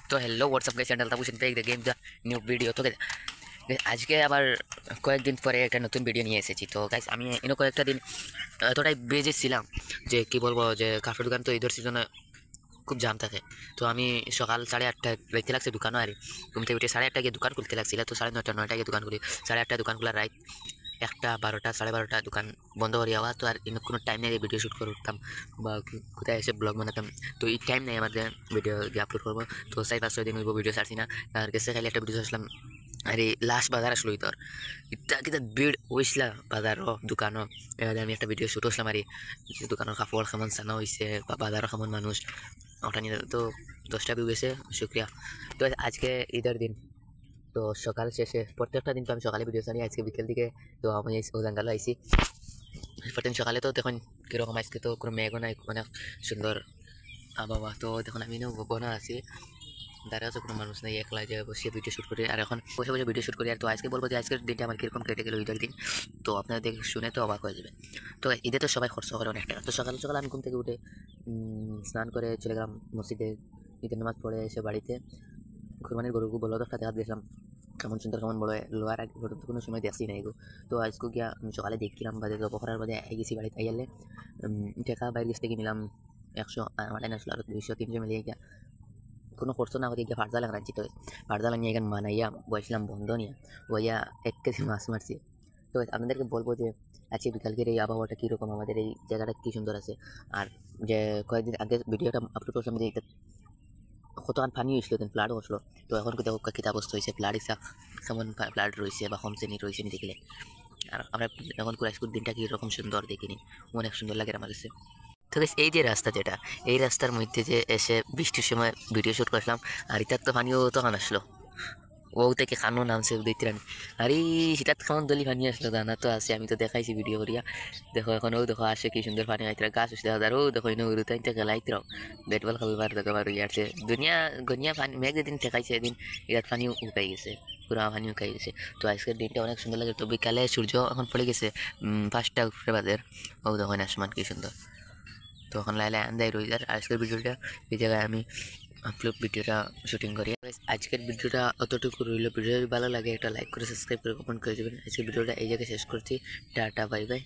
তো hello WhatsApp guys channel তাবু শুনতে the game the new video. তো guys, আজকে আবার কয়েকদিন পরে একটা নতুন ভিডিও নিয়ে এসেছি। তো গাইস আমি এনে কয়েকটা দিন এতটাই বেজে ছিলাম যে কি বলবো, যে কাপড় দোকান তো ঈদের সিজনে খুব জাম থাকে। তো আমি সকাল 8:30 রাইতে লাগছে দোকানও, আর ঘুম থেকে উঠে 8:30 গিয়ে দোকান খুলতে লাগছিল। তো 9:30 গিয়ে দোকান খুলি, 8:30 দোকান খোলা, রাত 1টা 12টা 12:30 দোকান বন্ধ করি আওয়া। তো আর এনে কোনো টাইম নেই ভিডিও শ্যুট করতাম বা কোথায় এসে ব্লগ বানাতাম। তো এই টাইম নেই আমার যে ভিডিও আপলোড করবো। তো 4-5-6 দিন হইব ভিডিও ছাড়ছি না। আর কাছে খালি একটা ভিডিও আসলাম, আরে লাস্ট বাজার আসলো তোর ইটা কিতা ভিড় হয়েছিল বাজারও দোকানও। এবার আমি একটা ভিডিও শ্যুট করছিলাম, আর দোকানের কাপড় কেমন চানা হয়েছে বা বাজারও কেমন মানুষ ওটা নিয়ে। তো 10টা ভিউ গেছে, শুক্রিয়া। তো আজকে ঈদের দিন, তো সকাল শেষে প্রত্যেকটা দিন তো আমি সকালে ভিডিও ছাড়ি, আজকে বিকেল দিকে তো আমি ওজাঙ্গালো আইসি। প্রতিদিন সকালে তো দেখুন কীরকম, আজকে তো কোনো মেঘও নাই, অনেক সুন্দর আবহাওয়া। তো দেখুন আমি বনা আছি, দাঁড়া আছে কোনো মানুষ নেই, একলা যে বসে ভিডিও শ্যুট করি, আর এখন বসে বসে ভিডিও শ্যুট করি। আর তো আজকে বলবো যে আজকের দিনটা আমার কীরকম কেটে গেল ঈদের দিন, তো আপনারা দেখে শুনে তো অবাক হয়ে যাবে। তো ঈদে তো সবাই খরচ করে অনেক টাকা। তো সকাল সকাল আমি ঘুম থেকে উঠে স্নান করে চলে গেলাম মসজিদে, ঈদের নামাজ পড়ে এসে বাড়িতে কুরবানির গরু বলদ একটা দেখা দিয়েছিলাম, কেমন সুন্দর কেমন বড় লোয়ার আগে পর্যন্ত কোনো সময় দেখছি না এগো। তো আজকে গিয়া আমি সকালে দেখছিলাম বাজে বকরার বাজে আই গেছি বাড়িতে, আইয়ালে টাকা বাইরে কাছ থেকে নিলাম 100, আমার টাইম আসলো আর 200-300 মিলিয়ে গিয়া কোনো খরচ না করে গিয়ে ফাটজা লাগাচ্ছি। তো ফাটজা লাগিয়ে এখানে মানাইয়া বসলাম বন্ধ নিয়ে, বইয়া 1 কেজি মাছ মারছি। তো আপনাদেরকে বলবো যে আজকে বিকালকের এই আবহাওয়াটা কীরকম, আমাদের এই জায়গাটা কী সুন্দর আছে। আর যে কয়েকদিন আগে ভিডিওটা আপলোড করছিলাম যে কতক্ষণ পানি হয়েছিল, দেন ফ্লাডও আসলো। তো এখন দেখো কিতা অবস্থা হয়েছে, ফ্লাড ইসা কেমন ফ্লাড রয়েছে বা কম শ্রেণী রয়েছে নি দেখলে। আর আমরা এখন কুরাইশপুর দিনটা কীরকম সুন্দর দেখিনি, অনেক সুন্দর লাগে আমার কাছে। তো guys, এই যে রাস্তা যেটা, এই রাস্তার মধ্যে যে এসে বৃষ্টির সময় ভিডিও শ্যুট করলাম, আর ইতার তো পানিও তখন আসলো, ও থেকে খানো নামছে উদয়িত রানী। আরে সেটার কেমন দলি পানি আসলো, দানা তো আছে, আমি তো দেখাইছি ভিডিও করিয়া। দেখো এখন ও দেখো আসে কি সুন্দর পানি আইতরা, গাছ উঠতে হাজার ও দেখো ইনো উড়ুতাইতে গেলাইতরাও ব্যাট বল খেলবার দেখো বার ইয়ারছে দুনিয়া গনিয়া পানি মেঘ যেদিন ঠেকাইছে এদিন এটার পানি উকাই গেছে, পুরা পানি উকাই গেছে। তো আজকের দিনটা অনেক সুন্দর লাগে। তো বিকালে সূর্য এখন পড়ে গেছে 5টা উপরে বাজের, ও দেখো আসমান কি সুন্দর। তো এখন লাইলে আন্দাই রয়ে যার আজকের ভিডিওটা এই জায়গায় আমি আপলোড ভিডিওটা শুটিং করি। আজকের ভিডিওটা অতটুকু রইল। ভিডিও যদি ভালো লাগে একটা লাইক করে সাবস্ক্রাইব করে কমেন্ট করে দেবেন। আজকের ভিডিওটা এই জায়গায় শেষ করছি। Tata bye bye.